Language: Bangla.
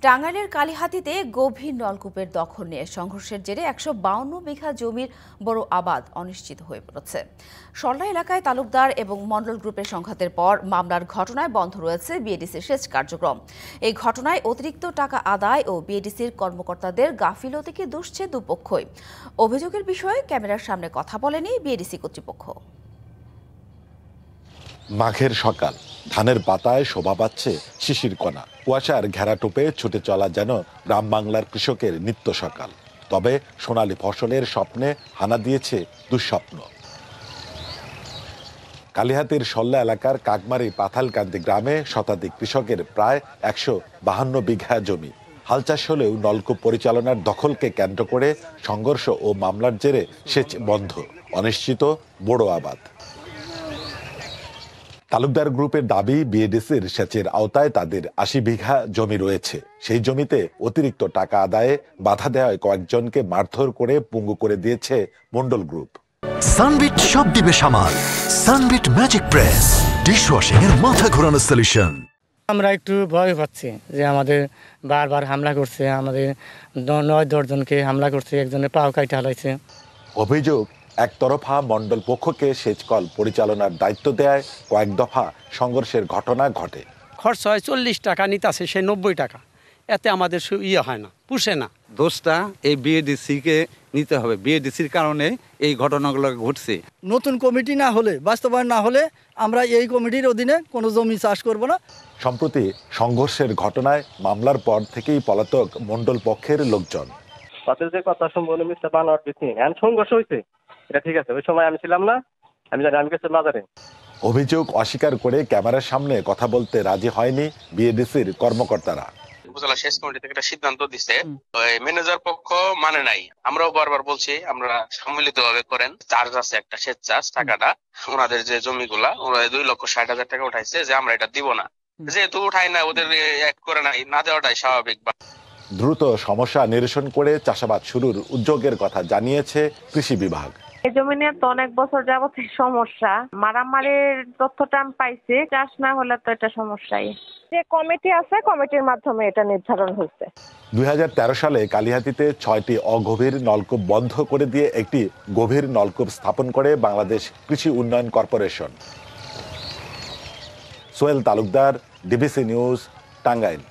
টাঙ্গাইলের কালিহাতীতে গভীর নলকূপের দখল নিয়ে সংঘর্ষের জেরে ১৫২ বিঘা জমির বড় আবাদ অনিশ্চিত হয়ে পড়েছে। সরলা এলাকায় তালুকদার এবং মন্ডল গ্রুপের সংঘাতের পর মামলার ঘটনায় বন্ধ রয়েছে বিএডিসির সেচ কার্যক্রম। এই ঘটনায় অতিরিক্ত টাকা আদায় ও বিএডিসির কর্মকর্তাদের গাফিলতিকে দুষছে দুপক্ষই। অভিযোগের বিষয়ে ক্যামেরার সামনে কথা বলেনি বিএডিসি কর্তৃপক্ষ। মাঘের সকাল, ধানের পাতায় শোভা পাচ্ছে শিশির কণা। কুয়াশার ঘেরা টোপে ছুটে চলা যেন গ্রাম বাংলার কৃষকের নিত্য সকাল। তবে সোনালী ফসলের স্বপ্নে হানা দিয়েছে দুঃস্বপ্ন। কালিহাতীর সল্লা এলাকার কাকমারি পাথালকান্দি গ্রামে শতাধিক কৃষকের প্রায় ১৫২ বিঘা জমি। হাল চাষ হলেও নলকূপ পরিচালনার দখলকে কেন্দ্র করে সংঘর্ষ ও মামলার জেরে সেচ বন্ধ, অনিশ্চিত বড় আবাদ। তালুকদার গ্রুপের দাবি, বিএডিসির সেচের আওতায় তাদের ৮০ বিঘা জমি রয়েছে। সেই জমিতে অতিরিক্ত টাকা আদায়ে বাধা দেওয়ায় কয়েকজনকে মারধর করে পঙ্গু করে দিয়েছে মন্ডল গ্রুপ। সানবিট সব দিবে সামাল। সানবিট ম্যাজিক প্রেস, ডিশওয়াশিং এর মাথা ঘোরানো সলিউশন। আমরা একটু ভয় পাচ্ছি যে আমাদের বারবার হামলা করছে, আমাদের ৯-১০ জনকে হামলা করছে, একজনের পাও কাইটা হালাইছে। অভিযোগ, একতরফা মন্ডল পক্ষকে সেচকল পরিচালনার দায়িত্ব দেয়, কয়েক দফা সংঘর্ষের ঘটনা ঘটে। খরচ হয় ৪০ টাকা, নিতাছে সে ৯০ টাকা। এতে আমাদের হয় না, পুষে না। দোষটা এই বিএডিসিকে নিতে হবে। বিএডিসির কারণে এই ঘটনাগুলো ঘটছে। নতুন কমিটি না হলে, বাস্তবায়ন না হলে আমরা এই কমিটির অধীনে কোনো জমি চাষ করব না। সম্প্রতি সংঘর্ষের ঘটনায় মামলার পর থেকেই পলাতক মন্ডল পক্ষের লোকজন। যে কথা সম্পূর্ণ মিথ্যা, বানোয়াট ভিত্তি। সংঘর্ষ হয়েছে, এটা ঠিক আছে, ওই সময় আমি ছিলাম না, আমি জানি, আমি গেছি বাজারে। অভিযোগ অস্বীকার করে ক্যামেরার সামনে কথা বলতে রাজি হয়নি বিএডিসির কর্মকর্তারা। উপজেলা সেচ কমিটি থেকে একটা সিদ্ধান্ত দিচ্ছে, ম্যানেজার পক্ষ মানে নাই। আমরাও বারবার বলছি আমরা সম্মিলিত ভাবে করেন। চার্জ আছে একটা সেচ চার্জ, টাকাটা ওনাদের যে জমিগুলা ওরা ২,৬০,০০০ টাকা উঠাইছে, যে আমরা এটা দিব না, যেহেতু উঠাই না, ওদের এক করে নাই, না দেওয়াটাই স্বাভাবিক। দ্রুত সমস্যা নিরসন করে চাষাবাদ শুরুর উদ্যোগের কথা জানিয়েছে কৃষি বিভাগ। এই জমি নিয়ে তো অনেক বছর যাবত সমস্যা, মারামারির তথ্যটা আমি পাইছি, চাষ না হলে তো এটা সমস্যাই। যে কমিটি আছে, কমিটির মাধ্যমে এটা নির্ধারণ হয়েছে। ২০১৩ সালে কালিহাতীতে ৬টি অগভীর নলকূপ বন্ধ করে দিয়ে একটি গভীর নলকূপ স্থাপন করে বাংলাদেশ কৃষি উন্নয়ন corporation. Sohel Talukdar, DBC news, Tangail.